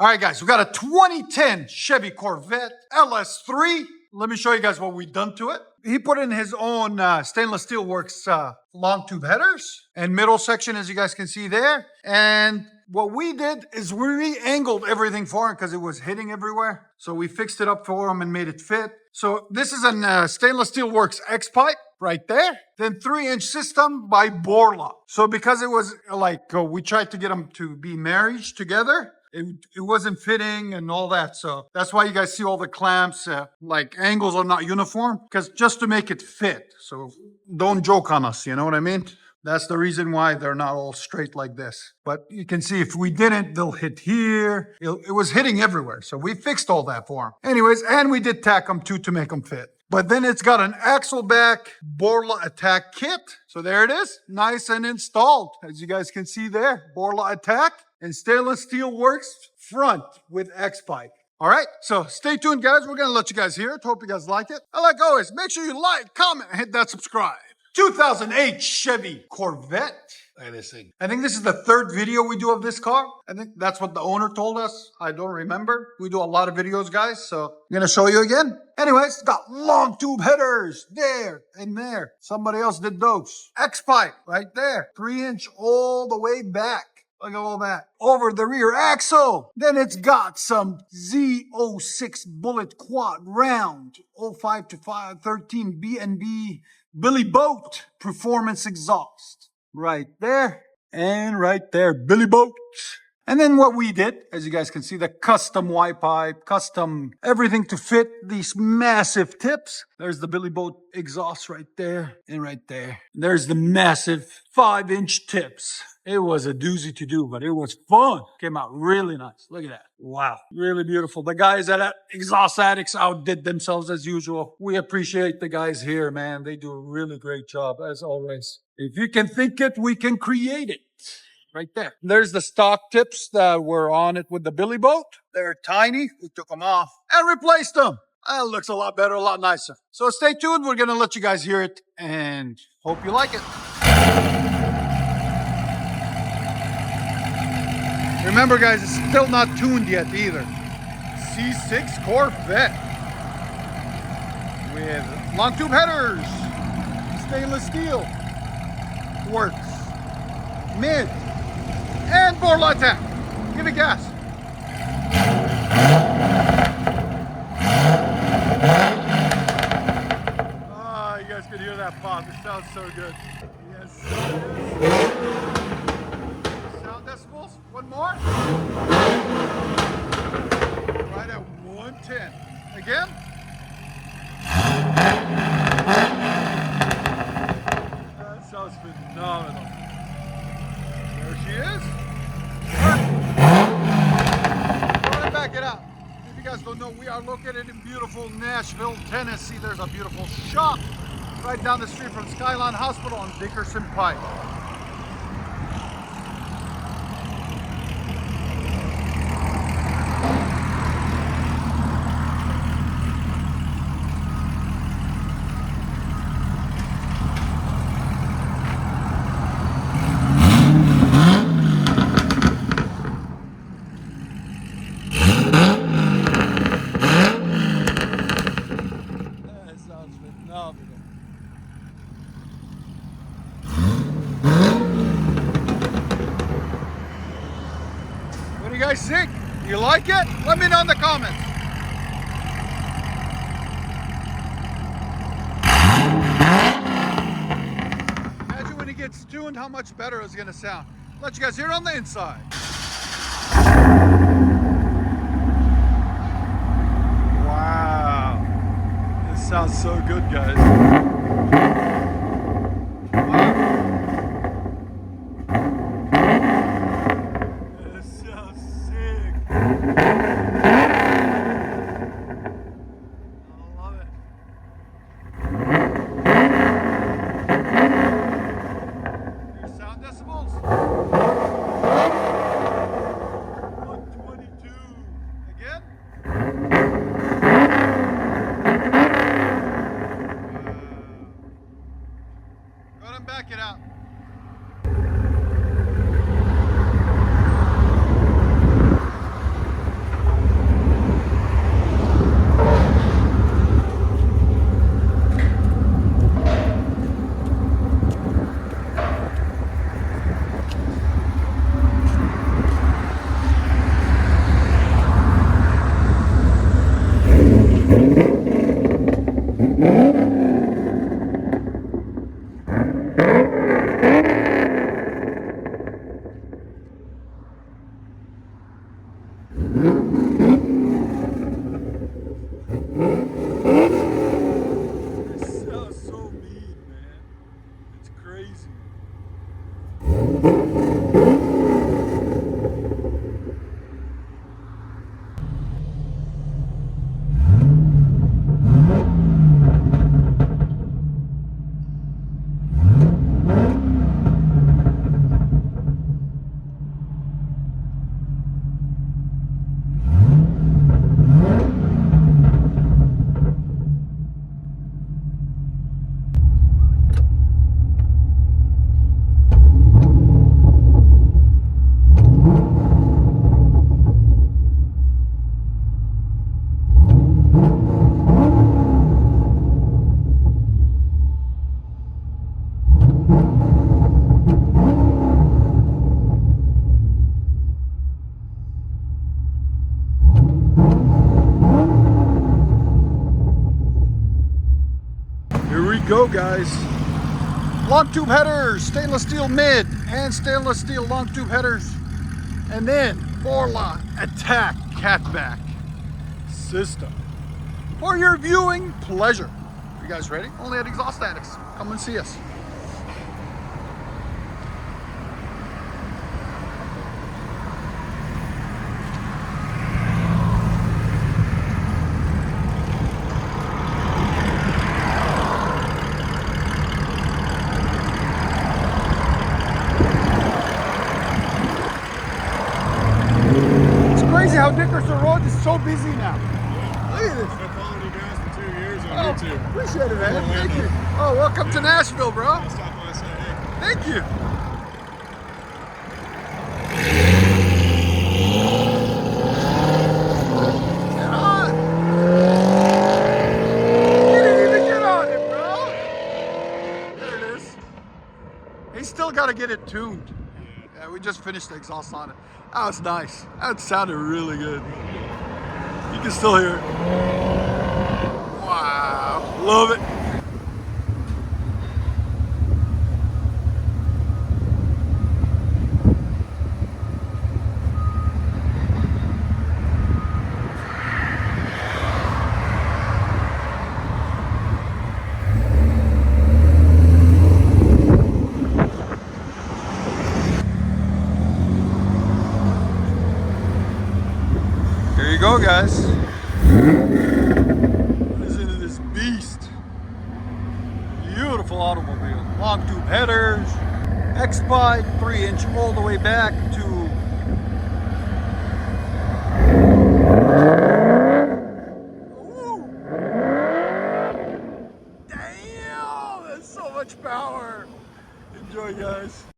All right, guys, we got a 2010 Chevy Corvette LS3. Let me show you guys what we've done to it. He put in his own stainless steel works long tube headers and middle section, as you guys can see there. And what we did is we re-angled everything for him because it was hitting everywhere. So we fixed it up for him and made it fit. So this is a stainless steel works X pipe right there. Then 3-inch system by Borla. So because it was like we tried to get them to be married together, it wasn't fitting and all that. So that's why you guys see all the clamps, like angles are not uniform, because just to make it fit. So don't joke on us, you know what I mean? That's the reason why they're not all straight like this. But you can see if we didn't, they'll hit here. It was hitting everywhere. So we fixed all that for them. Anyways, and we did tack them too to make them fit. But then it's got an axle back Borla ATAK kit. So there it is, nice and installed. As you guys can see there, Borla ATAK and stainless steel works front with X pipe. All right, so stay tuned, guys. We're gonna let you guys hear it. Hope you guys like it. And like always, make sure you like, comment, and hit that subscribe. 2008 Chevy Corvette. Look at this thing. I think this is the third video we do of this car. I think that's what the owner told us. I don't remember. We do a lot of videos, guys, so I'm gonna show you again. Anyways, it's got long tube headers there and there. Somebody else did those. X pipe right there. 3-inch all the way back. Look at all that. Over the rear axle. Then it's got some Z06 bullet quad round 05 to 513 B&B Billy Boat performance exhaust. Right there and right there. Billy Boat. And then what we did, as you guys can see, the custom Y pipe, custom everything to fit these massive tips. There's the Billy Boat exhaust right there and right there. There's the massive 5-inch tips. It was a doozy to do, but it was fun. Came out really nice. Look at that. Wow. Really beautiful. The guys at Exhaust Addicts outdid themselves as usual. We appreciate the guys here, man. They do a really great job, as always. If you can think it, we can create it. Right there. There's the stock tips that were on it with the Billy Boat. They're tiny. We took them off and replaced them. It looks a lot better, a lot nicer. So stay tuned. We're going to let you guys hear it and hope you like it. Remember, guys, it's still not tuned yet either. C6 Corvette with long tube headers, stainless steel, works, mid, and Borla ATAK. Give it gas. Oh, you guys can hear that pop. It sounds so good. Yes. Sound decibels. One more. Right at 110. Again. That sounds phenomenal. There she is. Right, back it up. If you guys don't know, we are located in beautiful Nashville, Tennessee. There's a beautiful shop right down the street from Skyline Hospital on Dickerson Pike. What do you guys think? You like it? Let me know in the comments. Imagine when it gets tuned how much better it's gonna sound. Let you guys hear it on the inside. Wow. This sounds so good, guys. Sounds so mean, man. It's crazy. Here we go, guys. Long tube headers, stainless steel mid and stainless steel long tube headers. And then Borla ATAK catback system for your viewing pleasure. You guys ready? Only at Exhaust Addicts. Come and see us. Crazy how Dickerson Road is so busy now. Look at this. I've been following you guys for 2 years on YouTube. Appreciate it, man. Thank you. Oh, welcome to Nashville, bro. I'll stop by and say hey. Thank you. Get on. You didn't even get on it, bro. There it is. He's still got to get it tuned. Yeah, we just finished the exhaust on it. That was nice. That sounded really good. You can still hear it. Wow. Love it. Here you go, guys. Listen to this beast. Beautiful automobile. Long tube headers, X-Bike, 3-inch all the way back to ooh. Damn, that's so much power. Enjoy, guys.